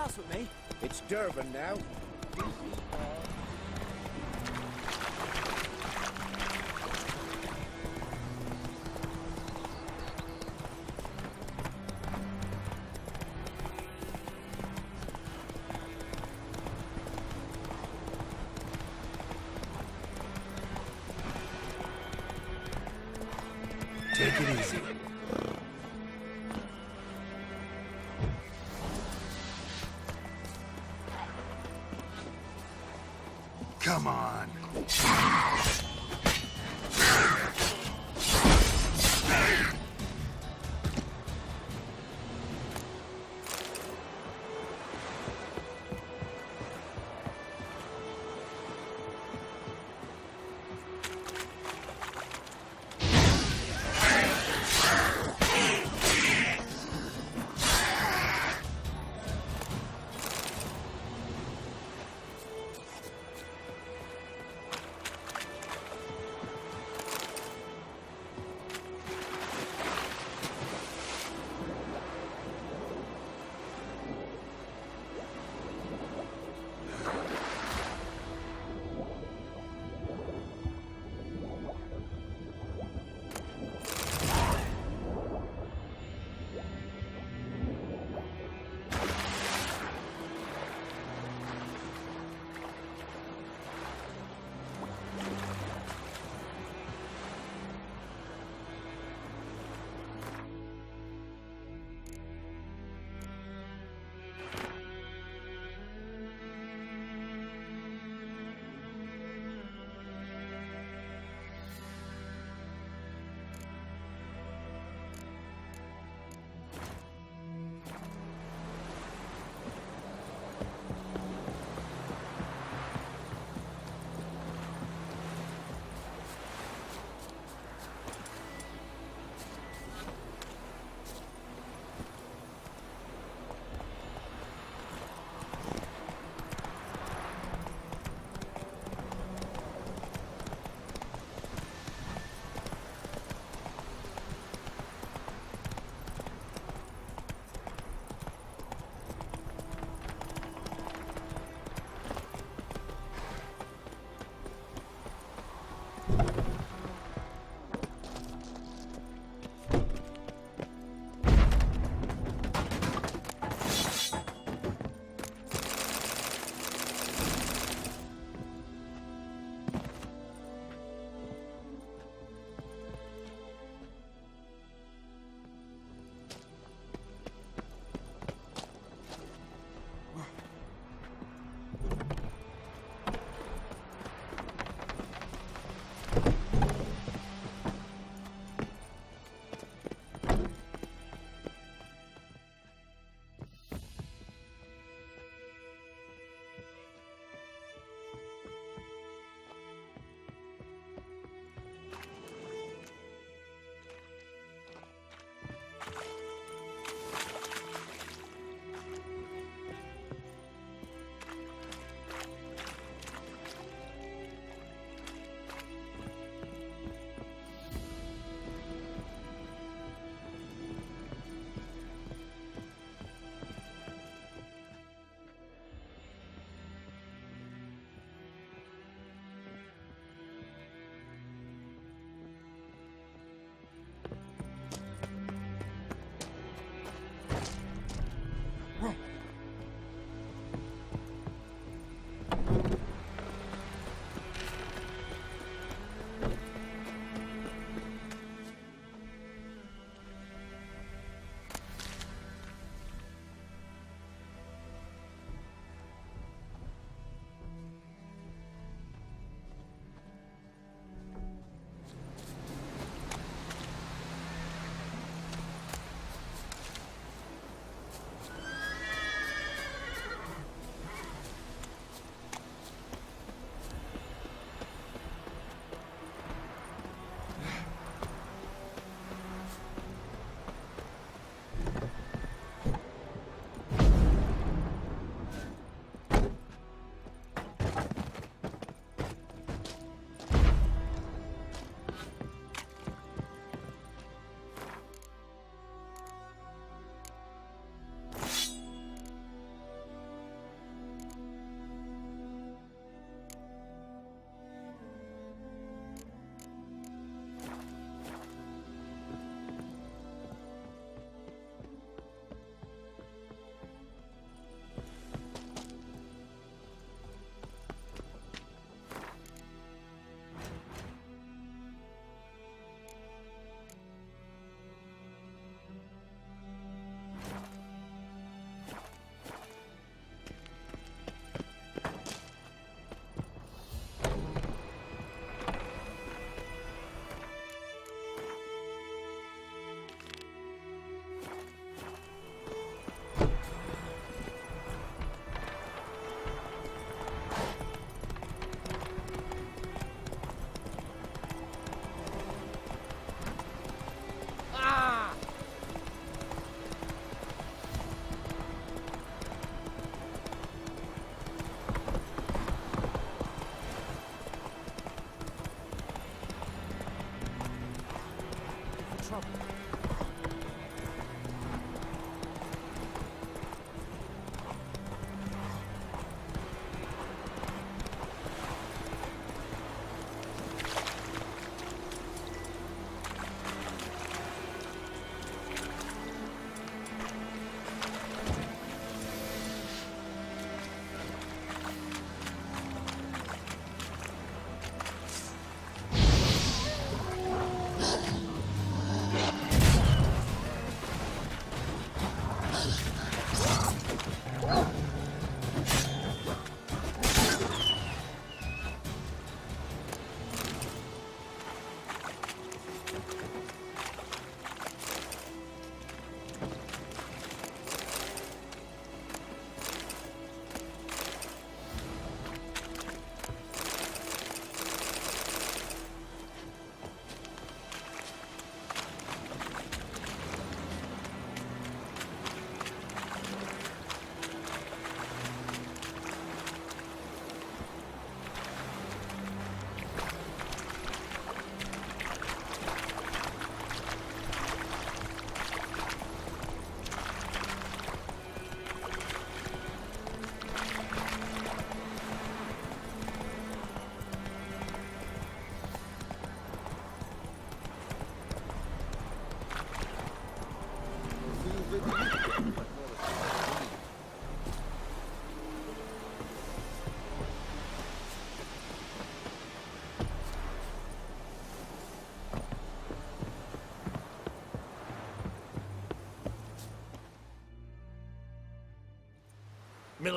grass with me? It's Durban now. Take it easy. Come on.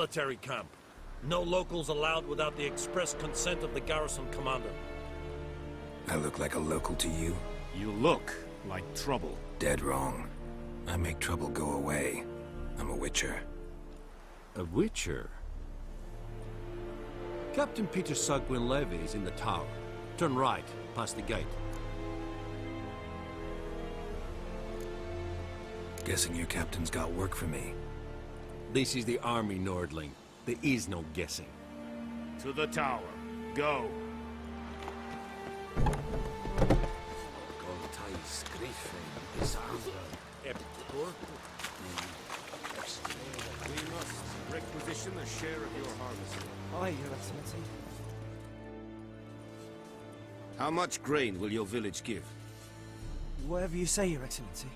military camp. No locals allowed without the express consent of the garrison commander. I look like a local to you? You look like trouble. Dead wrong. I make trouble go away. I'm a witcher. A witcher? Captain Peter Sagwin Levy is in the tower. Turn right, past the gate. Guessing your captain's got work for me. This is the army, Nordling. There is no guessing. To the tower. Go. We must requisition a share of your harvest. Aye, Your Excellency. How much grain will your village give? Whatever you say, Your Excellency.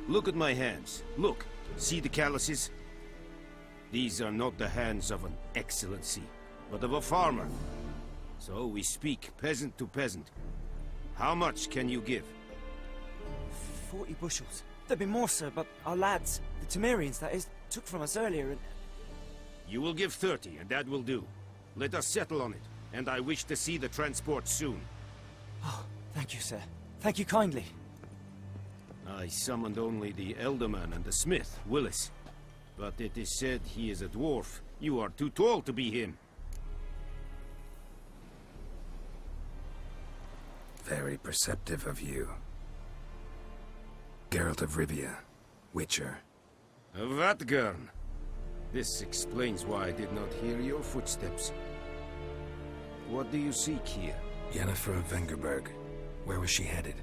Look at my hands. Look. See the calluses? These are not the hands of an excellency, but of a farmer. So we speak peasant to peasant. How much can you give? 40 bushels. There'd be more, sir, but our lads, the Temerians, that is, took from us earlier and... You will give 30, and that will do. Let us settle on it, and I wish to see the transport soon. Oh, thank you, sir. Thank you kindly. I summoned only the Elderman and the smith, Willis. But it is said he is a dwarf. You are too tall to be him. Very perceptive of you. Geralt of Rivia, Witcher. Vatgern. This explains why I did not hear your footsteps. What do you seek here? Yennefer of Vengerberg. Where was she headed?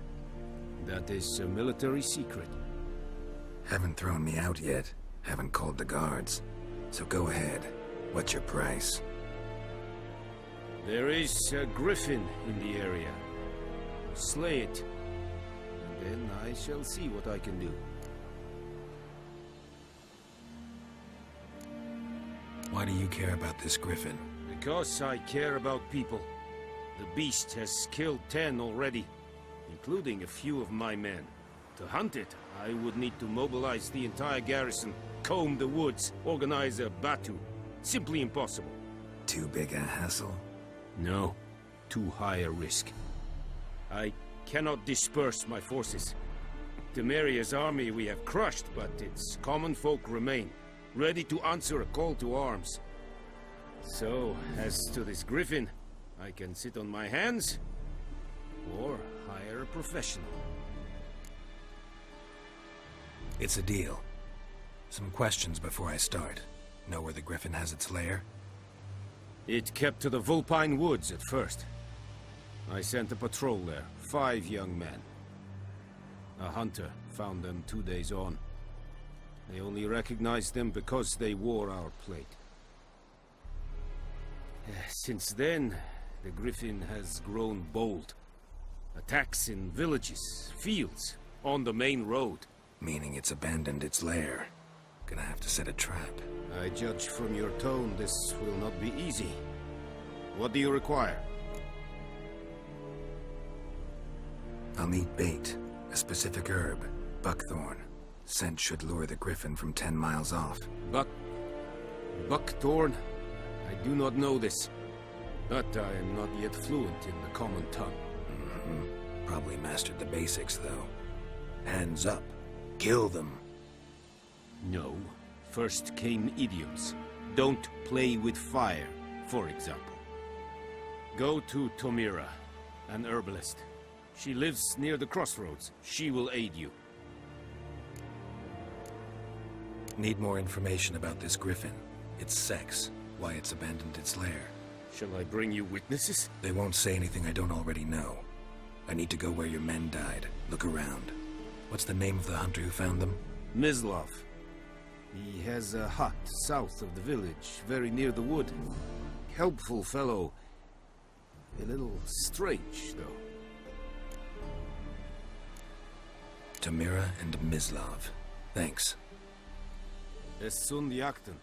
That is a military secret. Haven't thrown me out yet. Haven't called the guards. So go ahead. What's your price? There is a griffin in the area. Slay it. And then I shall see what I can do. Why do you care about this griffin? Because I care about people. The beast has killed 10 already, including a few of my men. To hunt it, I would need to mobilize the entire garrison, comb the woods, organize a batu. Simply impossible. Too big a hassle? No. Too high a risk. I cannot disperse my forces. Temeria's army we have crushed, but its common folk remain, ready to answer a call to arms. So, as to this griffin, I can sit on my hands, or hire a professional. It's a deal. Some questions before I start. Know where the griffin has its lair? It kept to the Vulpine Woods at first. I sent a patrol there, 5 young men. A hunter found them 2 days on. They only recognized them because they wore our plate. Since then, the griffin has grown bold. Attacks in villages, fields, on the main road. Meaning it's abandoned its lair. Gonna have to set a trap. I judge from your tone this will not be easy. What do you require? I'll need bait. A specific herb. Buckthorn. Scent should lure the griffin from 10 miles off. Buckthorn? I do not know this. But I am not yet fluent in the common tongue. Probably mastered the basics, though. Hands up. Kill them. No. First came idioms. Don't play with fire, for example. Go to Tomira, an herbalist. She lives near the crossroads. She will aid you. Need more information about this griffin. Its sex. Why it's abandoned its lair. Shall I bring you witnesses? They won't say anything I don't already know. I need to go where your men died. Look around. What's the name of the hunter who found them? Mislav. He has a hut south of the village, very near the wood. Helpful fellow. A little strange, though. Tamira and Mislav. Thanks. Es sunt jakten.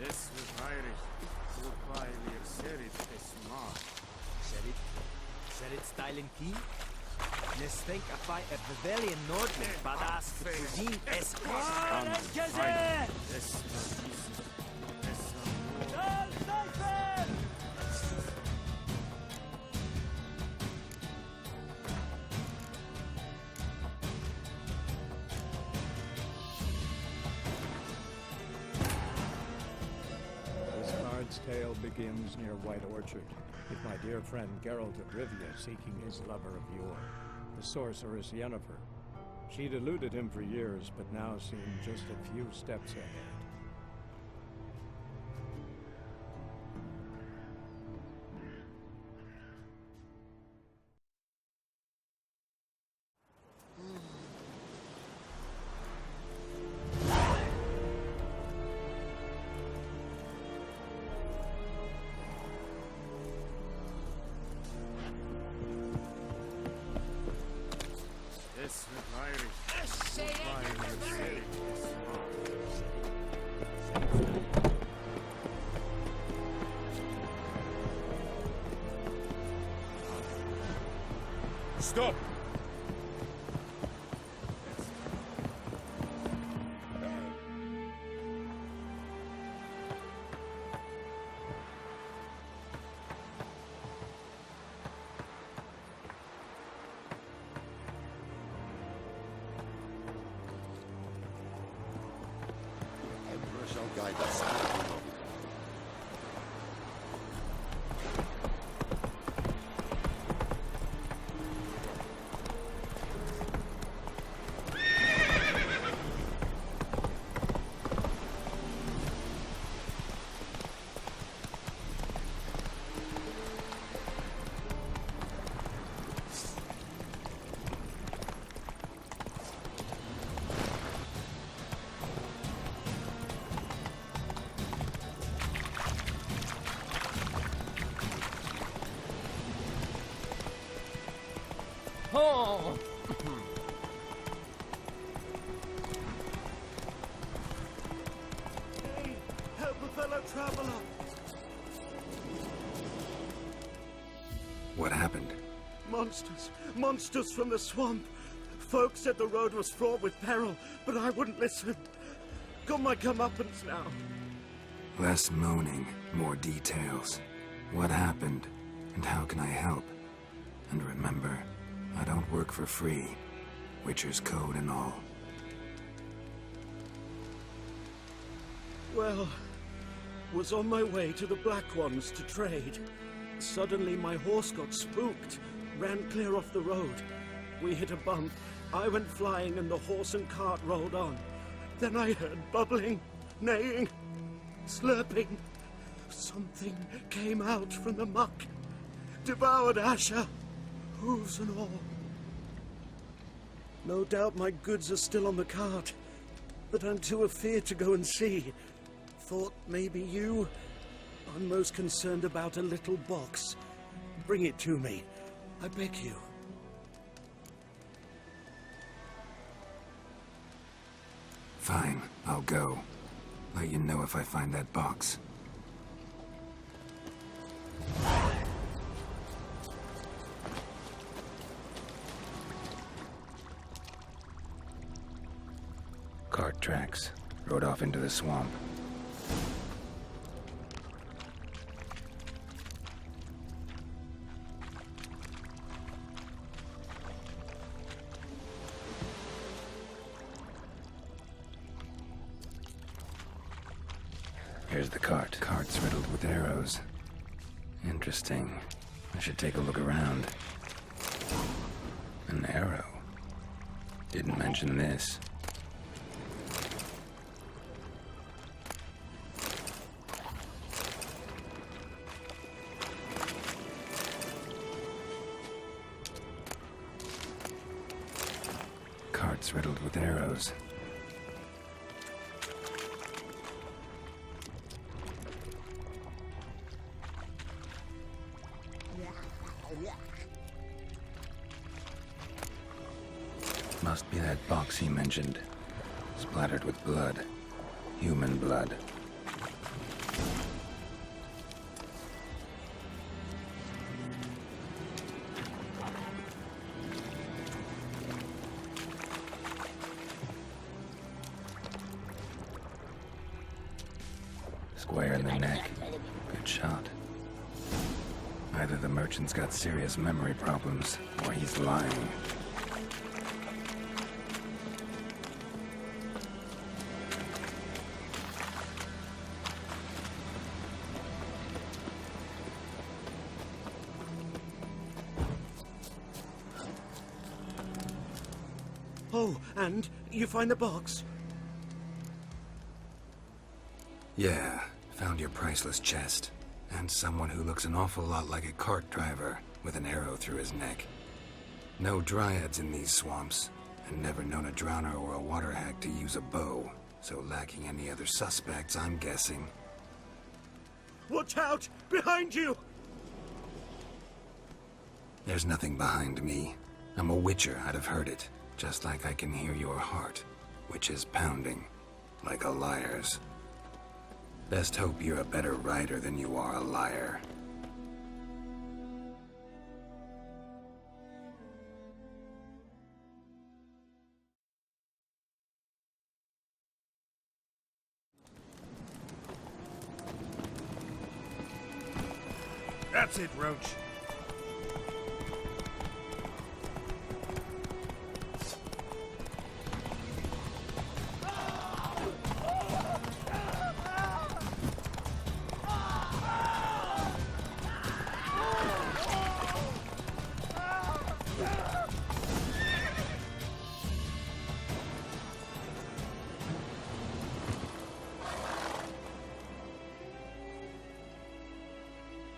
Es wird Irish. Goodbye, wir Serit stylen key? Nes think a fight at Pavilion Nordman, badass Kudin es This card's tale begins near White Orchard, with my dear friend Geralt of Rivia seeking his lover of yore, the sorceress Yennefer. She'd eluded him for years, but now seemed just a few steps ahead. Yes, Irish. Stop! Emperor shall guide us. Oh! Help a fellow traveler! What happened? Monsters! Monsters from the swamp! Folks said the road was fraught with peril, but I wouldn't listen. Got my comeuppance now. Less moaning, more details. What happened, and how can I help? And remember, I don't work for free. Witcher's code and all. Well, was on my way to the Black Ones to trade. Suddenly my horse got spooked, ran clear off the road. We hit a bump, I went flying and the horse and cart rolled on. Then I heard bubbling, neighing, slurping. Something came out from the muck, devoured Asher, hooves and all. No doubt my goods are still on the cart, but I'm too afeard to go and see. Thought maybe you. I'm most concerned about a little box. Bring it to me, I beg you. Fine, I'll go. Let you know if I find that box. Cart tracks. Rode off into the swamp. Here's the cart. Cart's riddled with arrows. Interesting. I should take a look around. An arrow. Didn't mention this. Cart's riddled with arrows. Must be that box he mentioned. Splattered with blood. Human blood. Square in the neck. Good shot. Either the merchant's got serious memory problems, or he's lying. Oh, and you find the box? Yeah, found your priceless chest. And someone who looks an awful lot like a cart driver, with an arrow through his neck. No dryads in these swamps, and never known a drowner or a water hack to use a bow. So lacking any other suspects, I'm guessing. Watch out! Behind you! There's nothing behind me. I'm a witcher, I'd have heard it. Just like I can hear your heart, which is pounding, like a liar's. Best hope you're a better rider than you are a liar. That's it, Roach.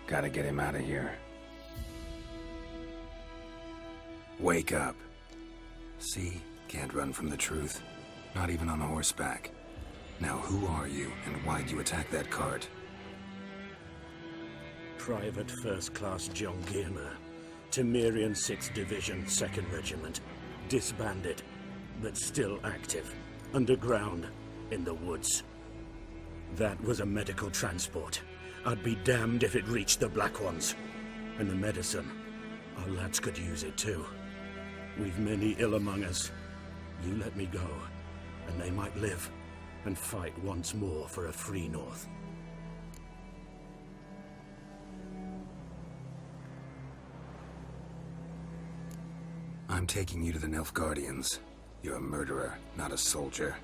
Gotta get him out of here. Wake up. See? Can't run from the truth. Not even on horseback. Now who are you, and why'd you attack that cart? Private First Class John Giermer, Temerian 6th Division, 2nd Regiment. Disbanded, but still active. Underground, in the woods. That was a medical transport. I'd be damned if it reached the Black Ones. And the medicine. Our lads could use it too. We've many ill among us. You let me go, and they might live, and fight once more for a free North. I'm taking you to the Nilfgaardians. You're a murderer, not a soldier.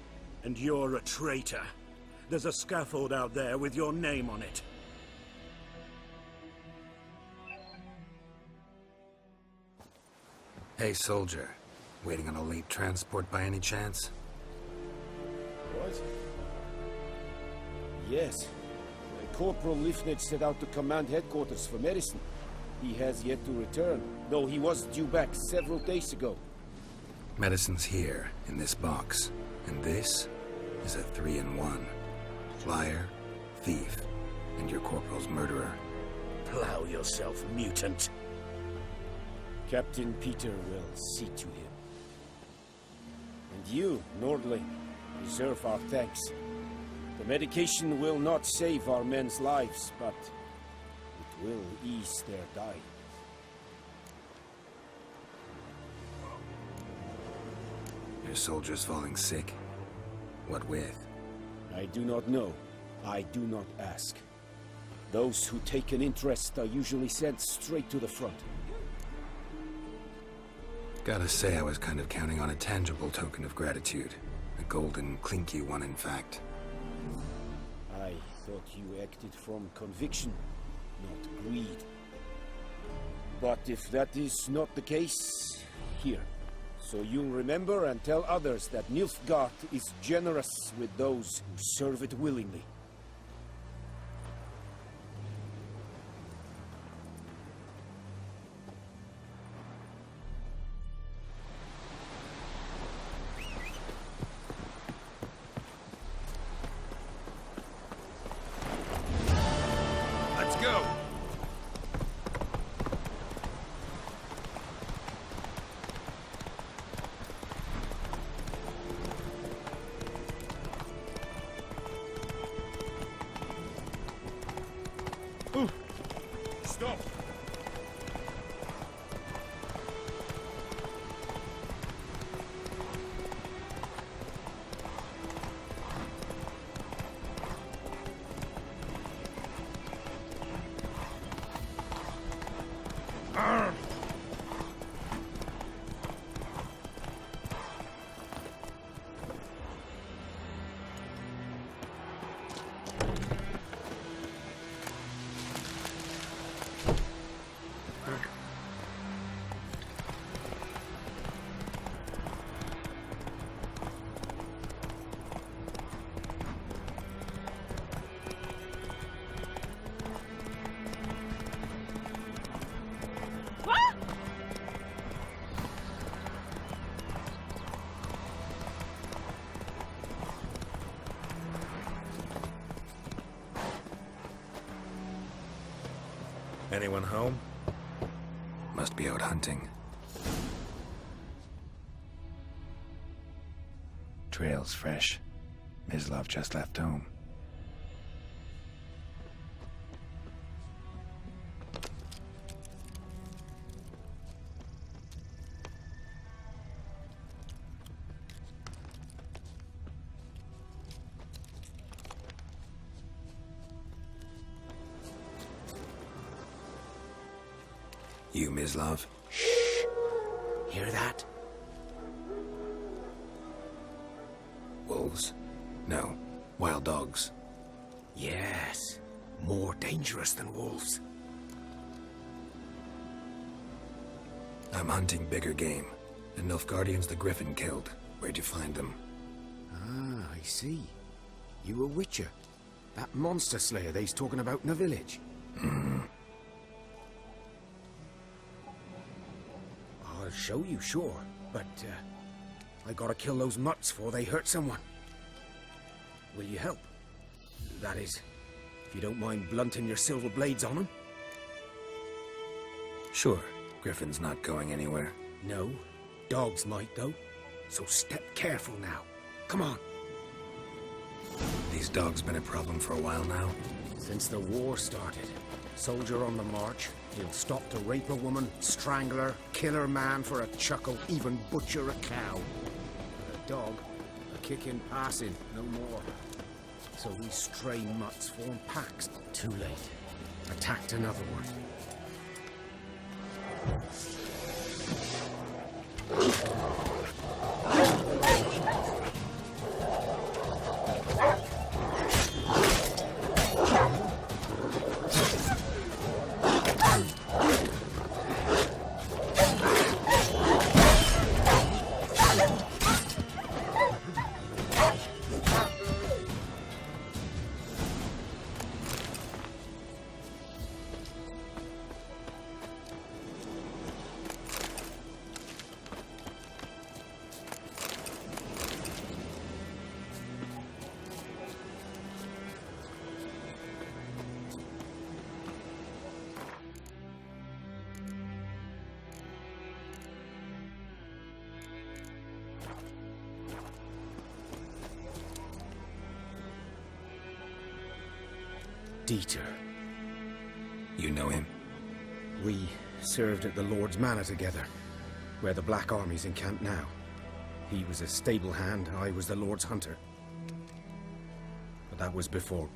And you're a traitor. There's a scaffold out there with your name on it. Hey, soldier. Waiting on a late transport by any chance? What? Yes. Corporal Lifnitz set out to command headquarters for medicine. He has yet to return, though he was due back several days ago. Medicine's here, in this box. And this is a 3-in-1. Liar, thief, and your corporal's murderer. Plow yourself, mutant. Captain Peter will see to him. And you, Nordling, deserve our thanks. The medication will not save our men's lives, but it will ease their dying. Your soldiers falling sick? What with? I do not know. I do not ask. Those who take an interest are usually sent straight to the front. Gotta say, I was kind of counting on a tangible token of gratitude. A golden, clinky one, in fact. I thought you acted from conviction, not greed. But if that is not the case, here. So you'll remember and tell others that Nilfgaard is generous with those who serve it willingly. Let's go! Anyone home? Must be out hunting. Trail's fresh. Mislav just left home. You, Mislav? Hear that? Wolves? No. Wild dogs. Yes. More dangerous than wolves. I'm hunting bigger game. The Nilfgaardians the Griffin killed. Where'd you find them? Ah, I see. You a witcher. That monster slayer they's talking about in the village. I'll show you, sure. But, I gotta kill those mutts before they hurt someone. Will you help? That is, if you don't mind blunting your silver blades on them. Sure. Griffin's not going anywhere. No. Dogs might, though. So step careful now. Come on. These dogs been a problem for a while now? Since the war started. Soldier on the march. He'll stop to rape a woman, strangle her, kill her man for a chuckle, even butcher a cow. But a dog, a kick in passing, no more. So these stray mutts form packs. Too late. Attacked another one. Dieter. You know him? We served at the Lord's Manor together, where the Black Army's encamped now. He was a stable hand, I was the Lord's hunter. But that was before...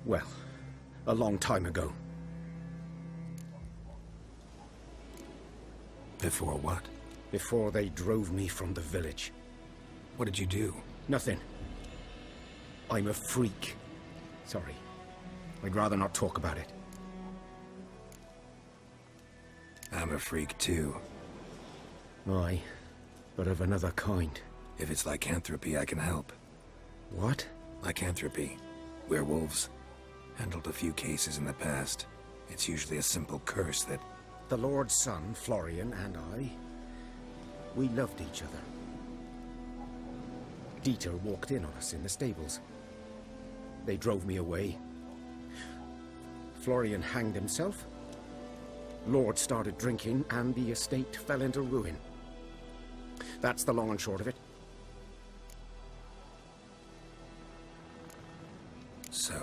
well, a long time ago. Before what? Before they drove me from the village. What did you do? Nothing. I'm a freak. Sorry. I'd rather not talk about it. I'm a freak too. Aye, but of another kind. If it's lycanthropy, I can help. What? Lycanthropy. Werewolves. Handled a few cases in the past. It's usually a simple curse that... The Lord's son, Florian, and I... we loved each other. Dieter walked in on us in the stables. They drove me away. Florian hanged himself. Lord started drinking, and the estate fell into ruin. That's the long and short of it. So,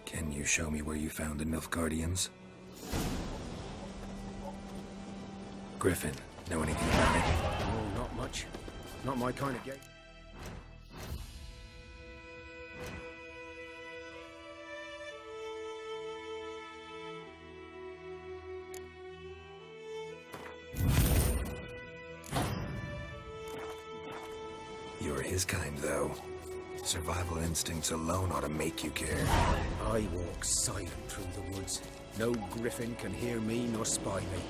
can you show me where you found the Nilfgaardians? Griffin, know anything about it? No, not much. Not my kind of game. You're his kind, though. Survival instincts alone ought to make you care. I walk silent through the woods. No griffin can hear me nor spy me.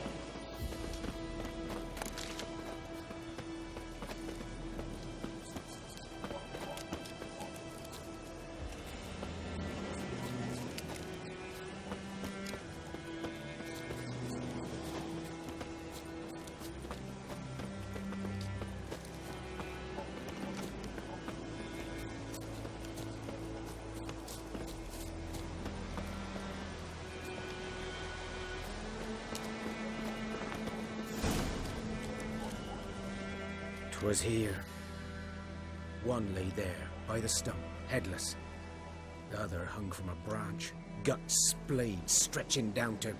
'Twas here. One lay there, by the stump, headless. The other hung from a branch, guts splayed, stretching down to...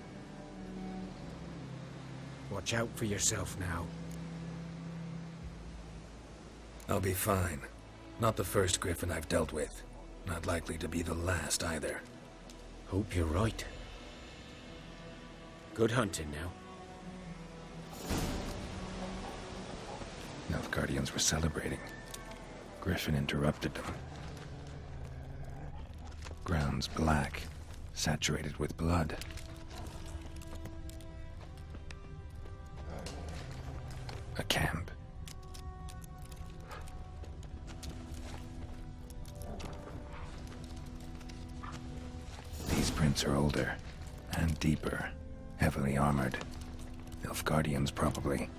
Watch out for yourself now. I'll be fine. Not the first griffin I've dealt with. Not likely to be the last either. Hope you're right. Good hunting now. Nilfgaardians were celebrating. Griffin interrupted them. Ground's black, saturated with blood. A camp. These prints are older and deeper, heavily armored. Nilfgaardians, probably.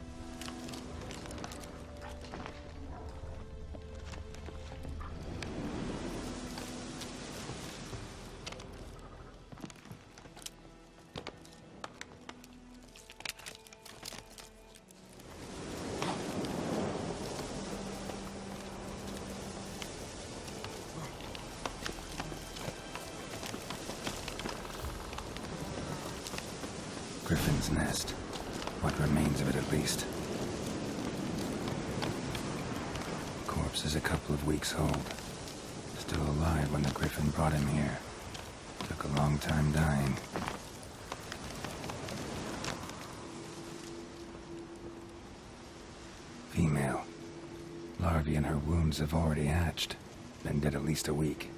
Griffin's nest. What remains of it, at least. Corpse is a couple of weeks old. Still alive when the Griffin brought him here. Took a long time dying. Female. Larvae in her wounds have already hatched. Been dead at least a week.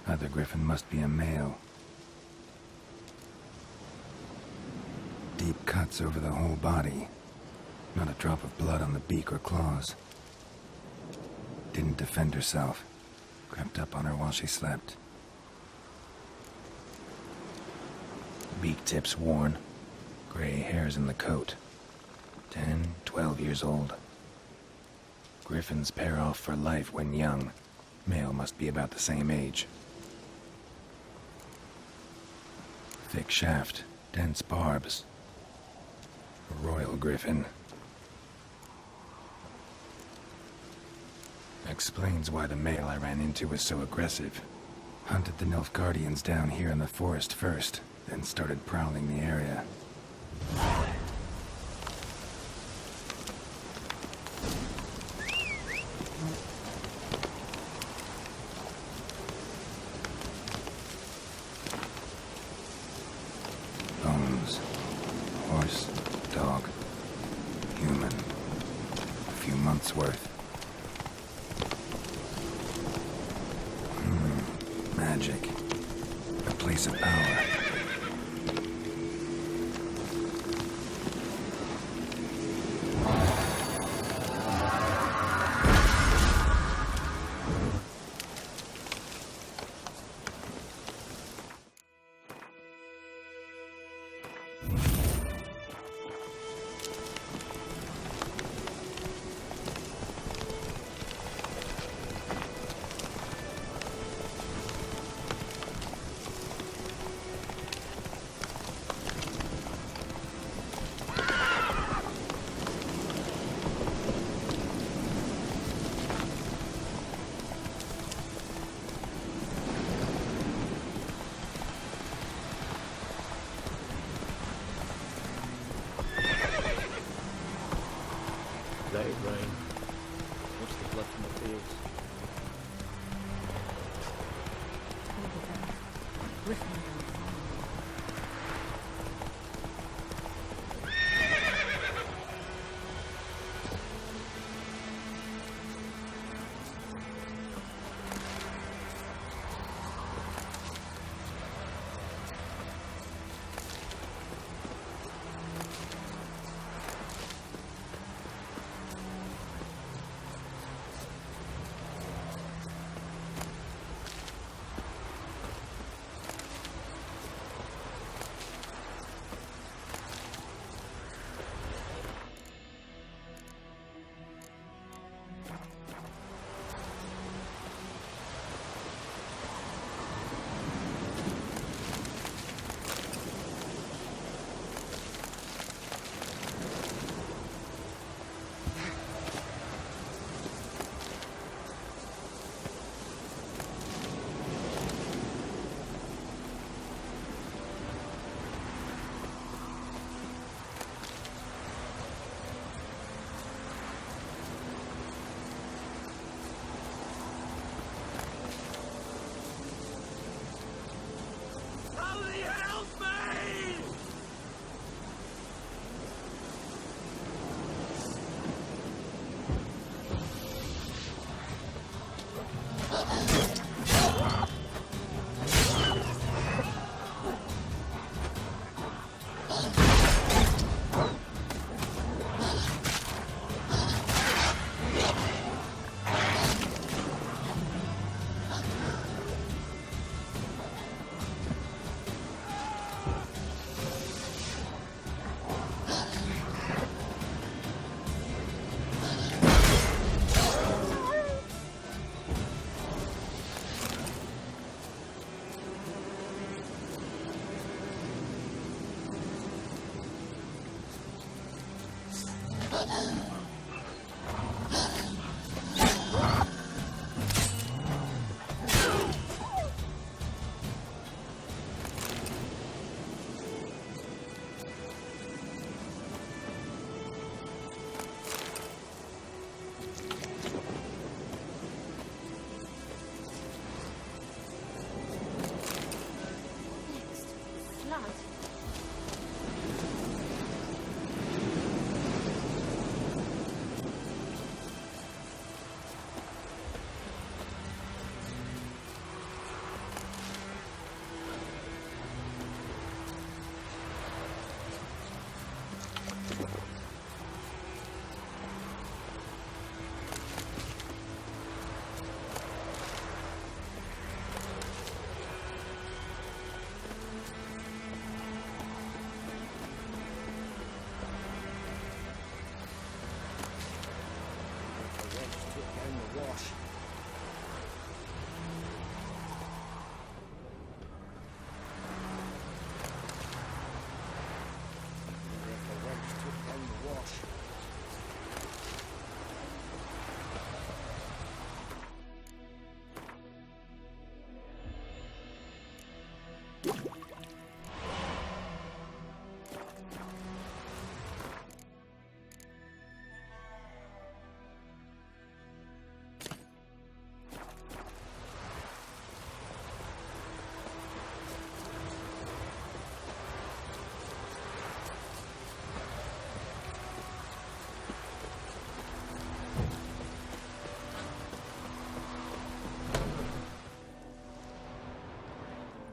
Other Griffin must be a male. Deep cuts over the whole body. Not a drop of blood on the beak or claws. Didn't defend herself. Crept up on her while she slept. Beak tips worn. Gray hairs in the coat. 10, 12 years old. Griffins pair off for life when young. Male must be about the same age. Thick shaft, dense barbs. A royal griffin. Explains why the male I ran into was so aggressive. Hunted the Nilfgaardians down here in the forest first, then started prowling the area. Bones. Horse, dog, human. A few months' worth. Magic. A place of power. Let it rain. What's the blood from the fields?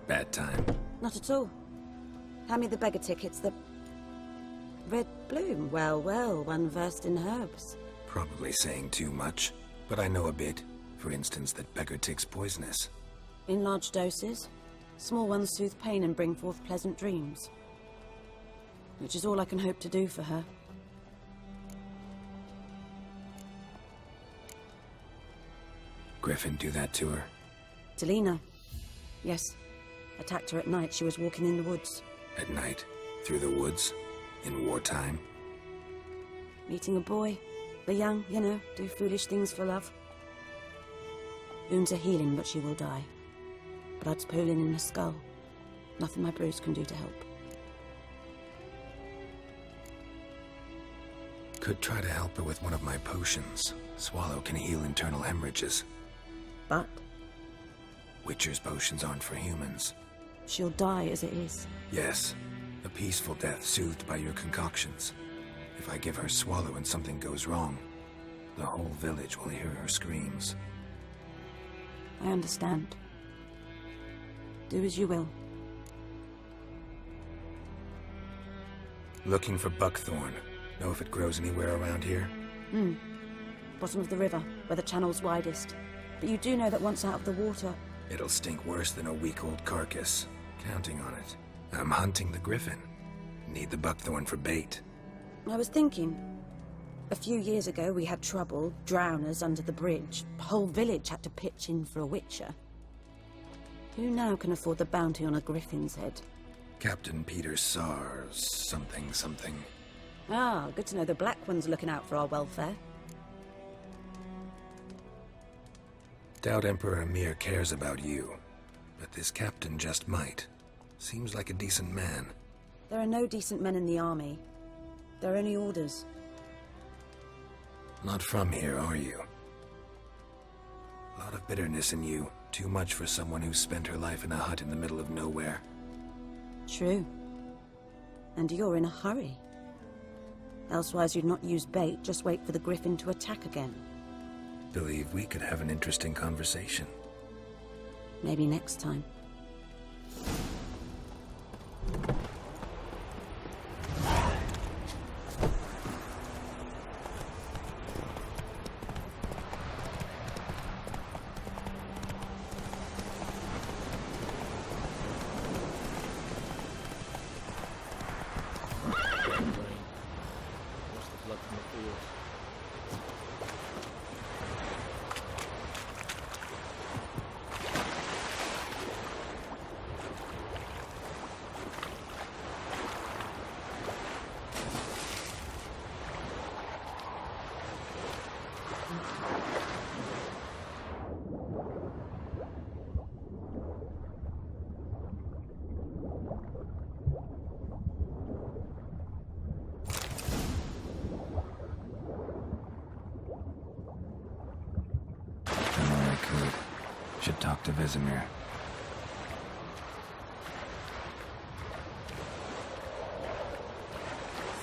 Bad time. Not at all. Hand me the beggar tickets, the... Red bloom. Well, well, one versed in herbs. Probably saying too much, but I know a bit. For instance, that beggar tick's poisonous. In large doses. Small ones soothe pain and bring forth pleasant dreams. Which is all I can hope to do for her. Griffin do that to her? Delina. Yes. Attacked her at night. She was walking in the woods. At night? Through the woods? In wartime? Meeting a boy. The young, you know, do foolish things for love. Wounds are healing, but she will die. Blood's pooling in her skull. Nothing my brews can do to help. Could try to help her with one of my potions. Swallow can heal internal hemorrhages. But? Witcher's potions aren't for humans. She'll die as it is. Yes. A peaceful death soothed by your concoctions. If I give her Swallow and something goes wrong, the whole village will hear her screams. I understand. Do as you will. Looking for buckthorn. Know if it grows anywhere around here? Bottom of the river, where the channel's widest. But you do know that once out of the water... It'll stink worse than a week-old carcass. Counting on it. I'm hunting the griffin. Need the buckthorn for bait. I was thinking... A few years ago we had trouble, drowners under the bridge. The whole village had to pitch in for a witcher. Who now can afford the bounty on a griffin's head? Captain Peter Sars, something. Ah, good to know the Black One's looking out for our welfare. Doubt Emperor Emir cares about you, but this captain just might. Seems like a decent man. There are no decent men in the army. They're only orders. Not from here, are you? A lot of bitterness in you. Too much for someone who spent her life in a hut in the middle of nowhere. True. And you're in a hurry. Elsewise you'd not use bait, just wait for the griffin to attack again. Believe we could have an interesting conversation. Maybe next time. Should talk to Vesemir.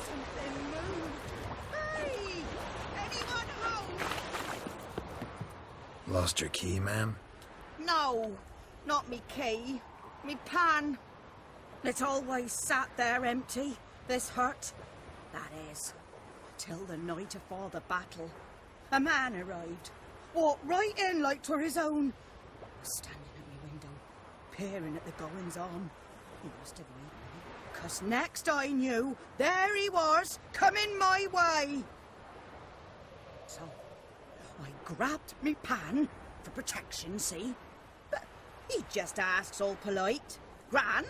Something moved. Hey! Anyone home? Lost your key, ma'am? No, not me key. Me pan. It's always sat there empty, this hut. That is, till the night afore the battle. A man arrived. Walked right in like 'twere his own. Standing at my window, peering at the goings on. He must have read me, 'cause next I knew, there he was, coming my way. So, I grabbed me pan, for protection, see? But he just asks all polite, Gran,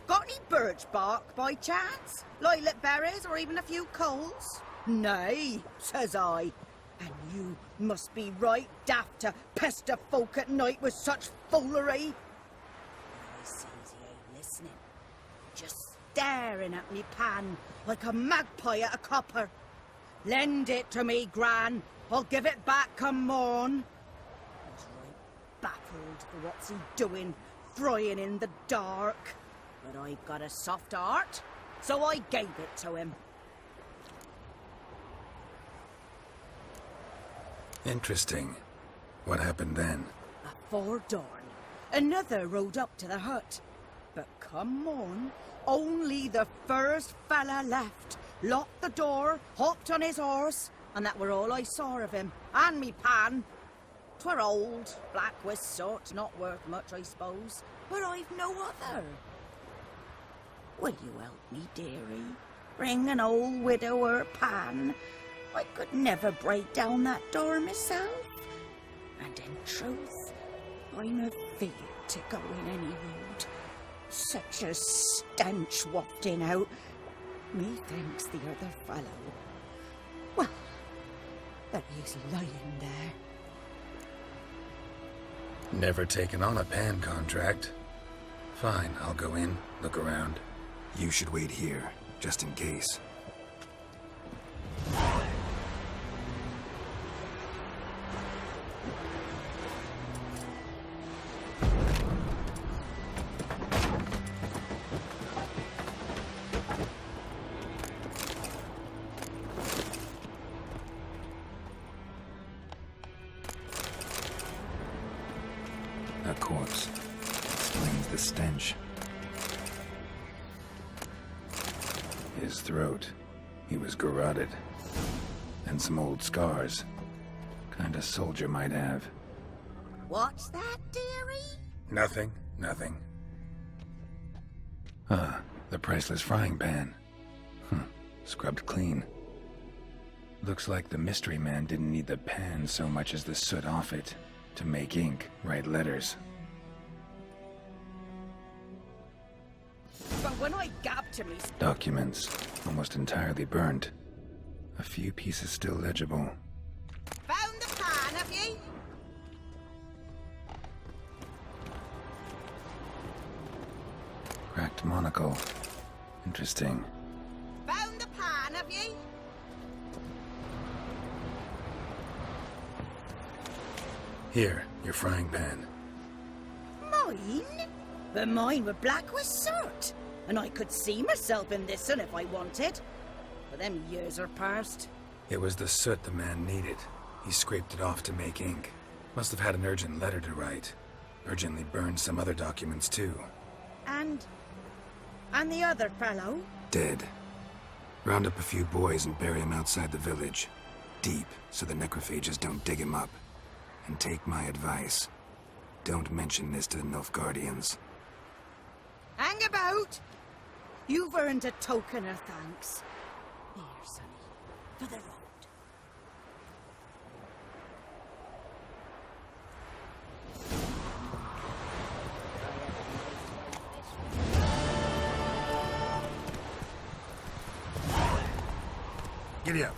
got any birch bark by chance? Lilac berries or even a few coals? Nay, says I. And you must be right daft to pester folk at night with such foolery. I sees he ain't listening. Just staring at me pan like a magpie at a copper. Lend it to me, Gran. I'll give it back come morn. I was right baffled for what's he doing, frying in the dark. But I got a soft heart, so I gave it to him. Interesting. What happened then? Afore dawn, another rode up to the hut. But come on, only the first fella left. Locked the door, hopped on his horse, and that were all I saw of him. And me pan. 'Twere old, black with soot, not worth much, I suppose. But I've no other. Will you help me, dearie? Bring an old widower pan. I could never break down that door myself. And in truth, I'm afeard to go in any road. Such a stench wafting out. Methinks the other fellow, well, that he's lying there. Never taken on a pan contract. Fine, I'll go in, look around. You should wait here, just in case. A corpse. Explains the stench. His throat. He was garroted. And some old scars. Kind of soldier might have. What's that, dearie? Nothing. Ah, the priceless frying pan. Scrubbed clean. Looks like the mystery man didn't need the pan so much as the soot off it. To make ink, write letters. But when I gabbed to me... Documents, almost entirely burnt. A few pieces still legible. Found the pan, have ye? Cracked monocle. Interesting. Found the pan, have ye? Here, your frying pan. Mine? But mine were black with soot. And I could see myself in this one if I wanted. But them years are past. It was the soot the man needed. He scraped it off to make ink. Must have had an urgent letter to write. Urgently burned some other documents too. And the other fellow? Dead. Round up a few boys and bury him outside the village. Deep, so the necrophages don't dig him up. And take my advice. Don't mention this to the Nilfgaardians. Hang about! You've earned a token of thanks. Here, sonny, for the road. Giddy up.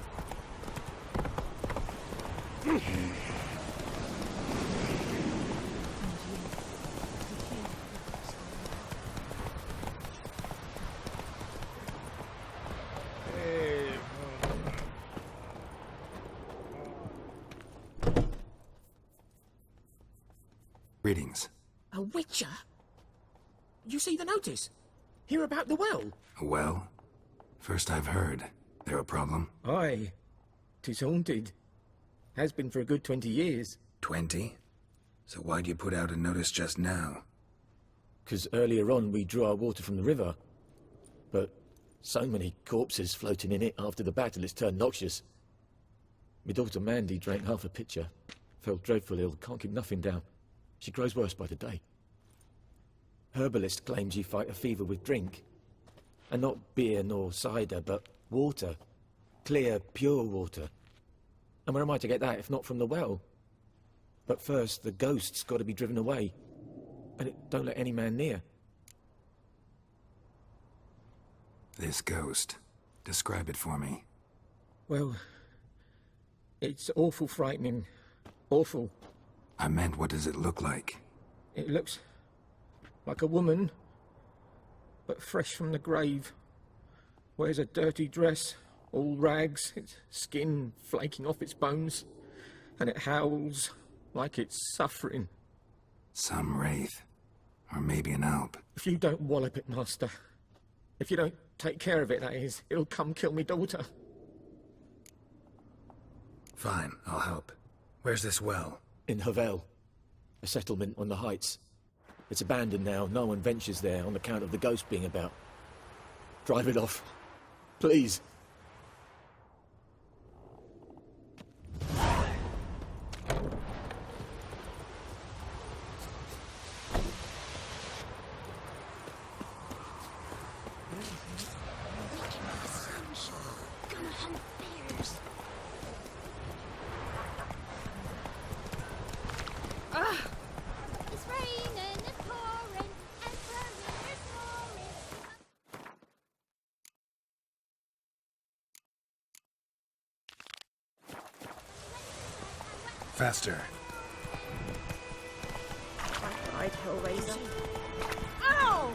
Greetings. A witcher? You see the notice? Hear about the well? A well? First I've heard. There a problem? Aye. 'Tis haunted. Has been for a good 20 years. 20? So why'd you put out a notice just now? 'Cause earlier on we drew our water from the river. But so many corpses floating in it after the battle it's turned noxious. My daughter Mandy drank half a pitcher. Fell dreadful ill, can't keep nothing down. She grows worse by the day. Herbalist claims you fight a fever with drink. And not beer nor cider, but water. Clear, pure water. And where am I to get that if not from the well? But first, the ghost's got to be driven away. And it don't let any man near. This ghost. Describe it for me. Well, it's awful frightening. Awful. I meant, what does it look like? It looks like a woman, but fresh from the grave. Wears a dirty dress, all rags, its skin flaking off its bones, and it howls like it's suffering. Some wraith. Or maybe an alp. If you don't wallop it, Master, if you don't take care of it, that is, it'll come kill me daughter. Fine, I'll help. Where's this well? In Havel, a settlement on the heights. It's abandoned now. No one ventures there on account of the ghost being about. Drive it off. Please. Faster. Right, Hellraiser. Ow!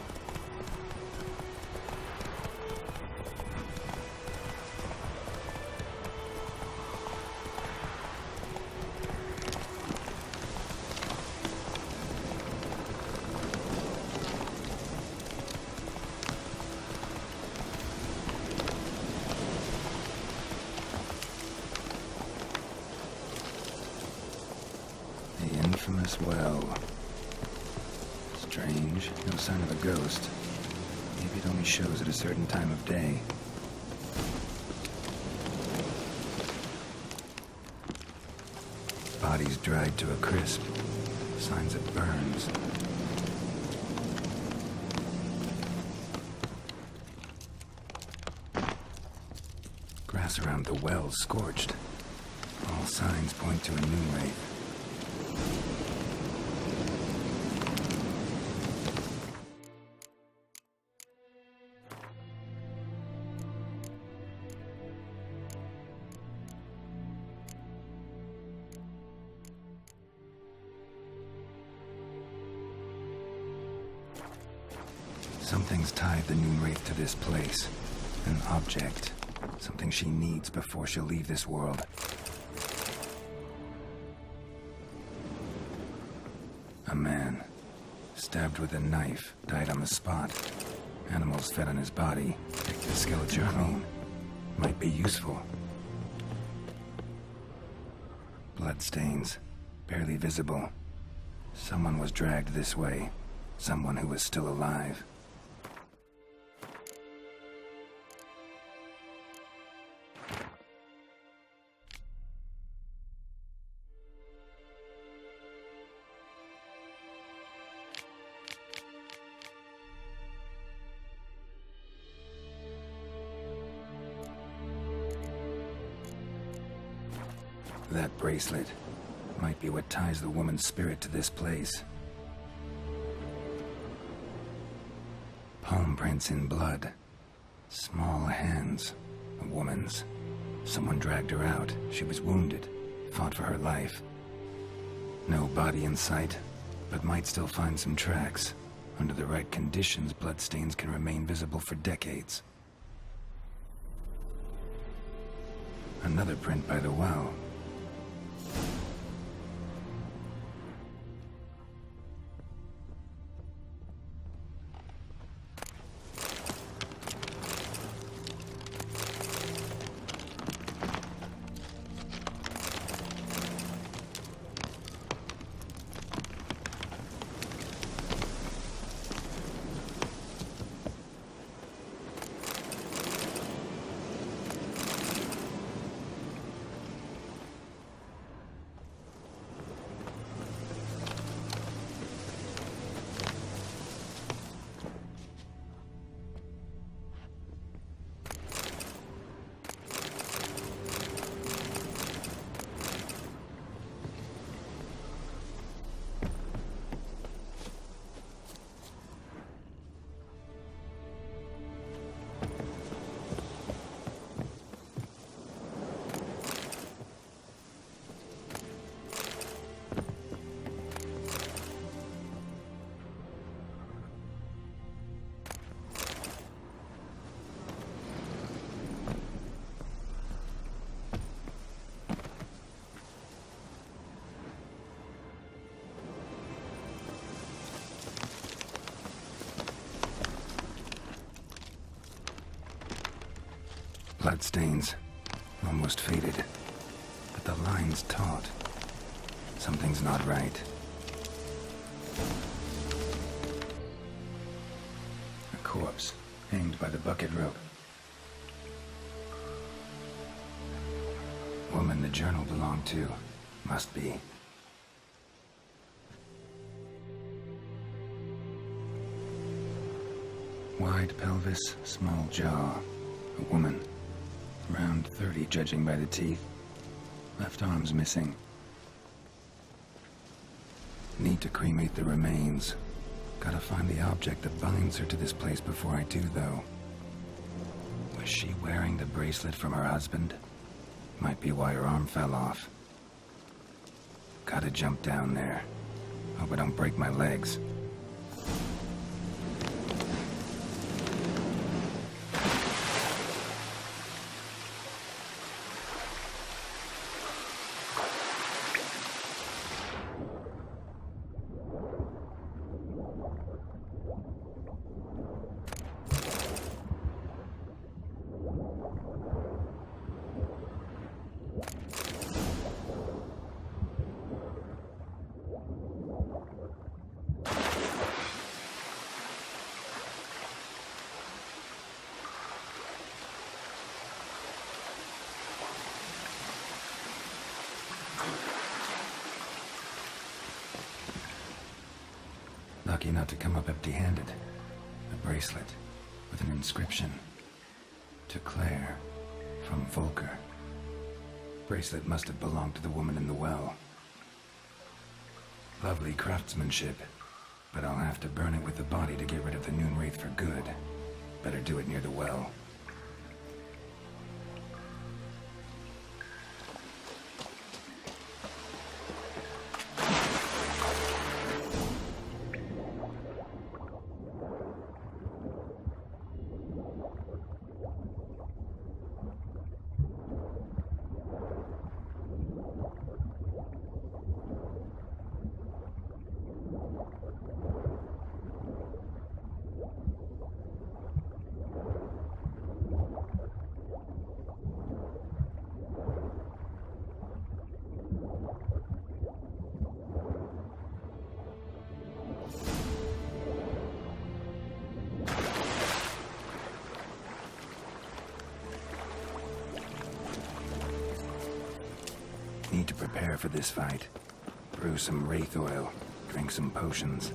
Infamous well. Strange, no sign of a ghost. Maybe it only shows at a certain time of day. Bodies dried to a crisp. Signs of burns. Grass around the well scorched. All signs point to a new wraith. Something's tied the Noon Wraith to this place. An object. Something she needs before she'll leave this world. A man. Stabbed with a knife. Died on the spot. Animals fed on his body. Picked the skeleton clean. Might be useful. Bloodstains. Barely visible. Someone was dragged this way. Someone who was still alive. That bracelet might be what ties the woman's spirit to this place. Palm prints in blood. Small hands. A woman's. Someone dragged her out. She was wounded. fought for her life. No body in sight, but might still find some tracks. Under the right conditions, bloodstains can remain visible for decades. Another print by the well. Bloodstains, almost faded, but the line's taut. Something's not right. A corpse, hanged by the bucket rope. Woman the journal belonged to, must be. Wide pelvis, small jaw. A woman. Around 30, judging by the teeth. Left arm's missing. Need to cremate the remains. Gotta find the object that binds her to this place before I do, though. Was she wearing the bracelet from her husband? Might be why her arm fell off. Gotta jump down there. Hope I don't break my legs. Lucky not to come up empty-handed. A bracelet with an inscription. To Claire, from Volker. Bracelet must have belonged to the woman in the well. Lovely craftsmanship, but I'll have to burn it with the body to get rid of the Noon Wraith for good. Better do it near the well. Need to prepare for this fight. Brew some wraith oil, drink some potions.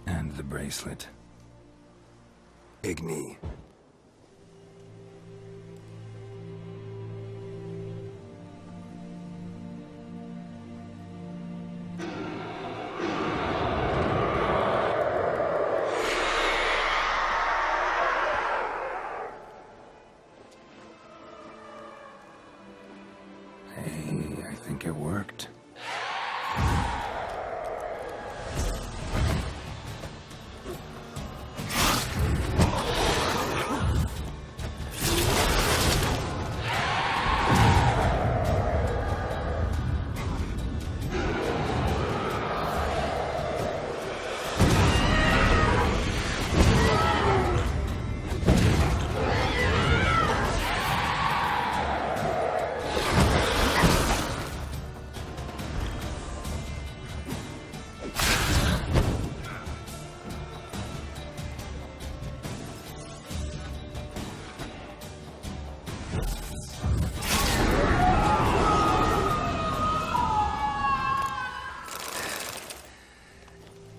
And the bracelet. Igni. Hey, I think it worked.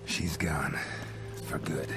She's gone. For good.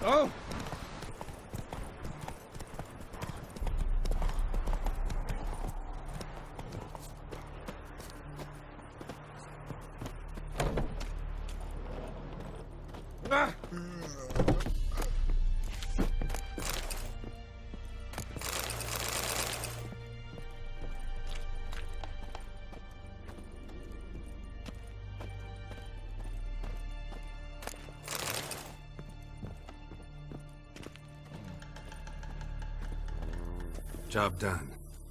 Oh! Ah! Job done.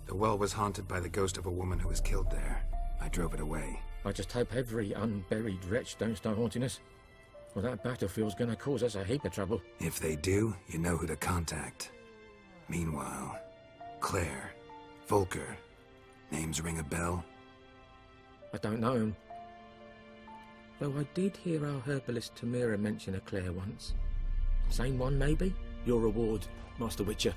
The well was haunted by the ghost of a woman who was killed there. I drove it away. I just hope every unburied wretch don't start haunting us. Well, that battlefield's gonna cause us a heap of trouble. If they do, you know who to contact. Meanwhile, Claire, Volker, names ring a bell? I don't know him. Though I did hear our herbalist Tamira mention a Claire once. Same one, maybe? Your reward, Master Witcher.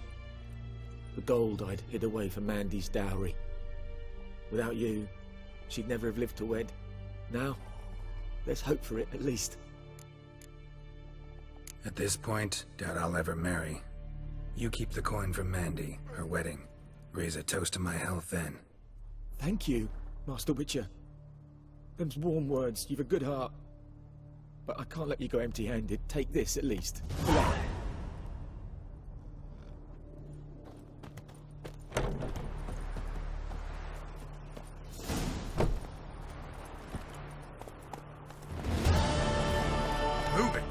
The gold I'd hid away for Mandy's dowry. Without you, she'd never have lived to wed. Now, let's hope for it, at least. At this point, doubt I'll ever marry. You keep the coin from Mandy, her wedding. Raise a toast to my health then. Thank you, Master Witcher. Them's warm words, you've a good heart. But I can't let you go empty-handed. Take this, at least. Move it!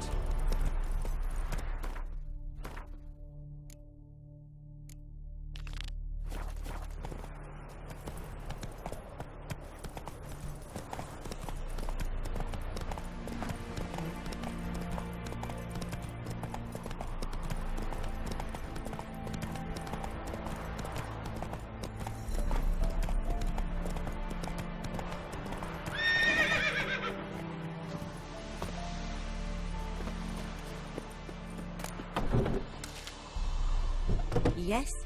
Yes?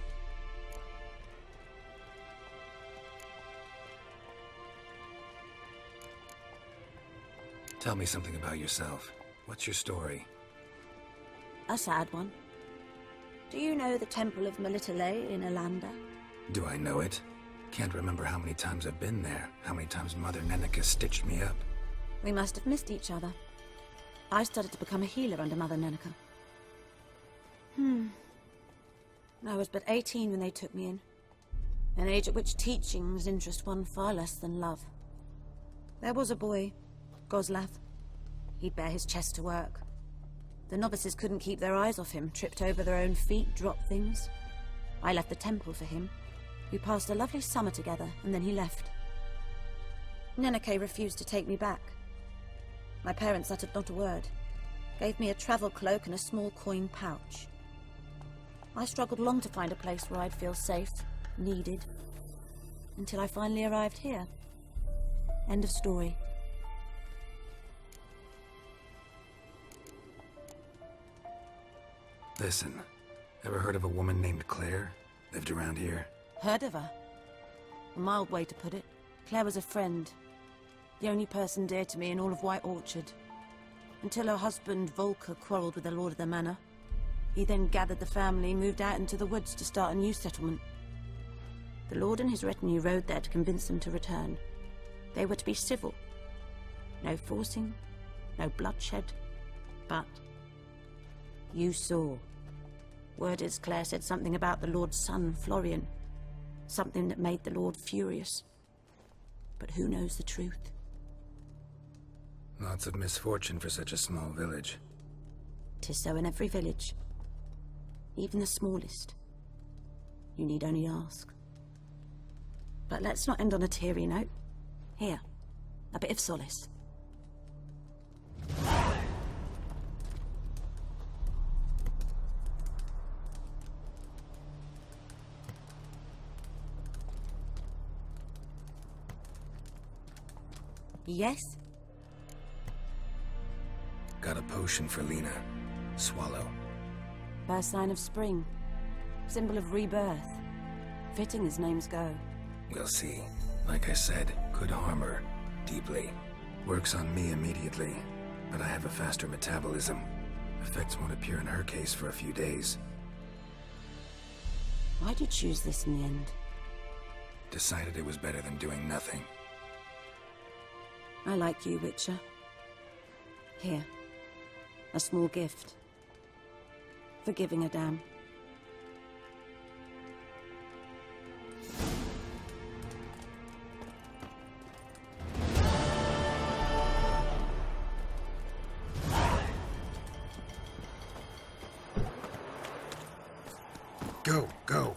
Tell me something about yourself. What's your story? A sad one. Do you know the Temple of Melitele in Alanda? Do I know it? Can't remember how many times I've been there, how many times Mother Neneka stitched me up. We must have missed each other. I started to become a healer under Mother Neneka. I was but 18 when they took me in. An age at which teachings interest one far less than love. There was a boy, Goslav. He'd bare his chest to work. The novices couldn't keep their eyes off him, tripped over their own feet, dropped things. I left the temple for him. We passed a lovely summer together, and then he left. Neneke refused to take me back. My parents uttered not a word, gave me a travel cloak and a small coin pouch. I struggled long to find a place where I'd feel safe, needed, until I finally arrived here. End of story. Listen, ever heard of a woman named Claire? Lived around here? Heard of her? A mild way to put it. Claire was a friend. The only person dear to me in all of White Orchard. Until her husband, Volker, quarreled with the lord of the manor. He then gathered the family, moved out into the woods to start a new settlement. The lord and his retinue rode there to convince them to return. They were to be civil. No forcing, no bloodshed. But you saw. Word is Claire said something about the lord's son, Florian. Something that made the lord furious. But who knows the truth? Lots of misfortune for such a small village. 'Tis so in every village. Even the smallest. You need only ask. But let's not end on a teary note. Here, a bit of solace. Yes? Got a potion for Lena. Swallow. First sign of spring. Symbol of rebirth. Fitting as names go. We'll see. Like I said, could harm her. Deeply. Works on me immediately, but I have a faster metabolism. Effects won't appear in her case for a few days. Why'd you choose this in the end? Decided it was better than doing nothing. I like you, Witcher. Here. A small gift. For giving a damn. Go, go.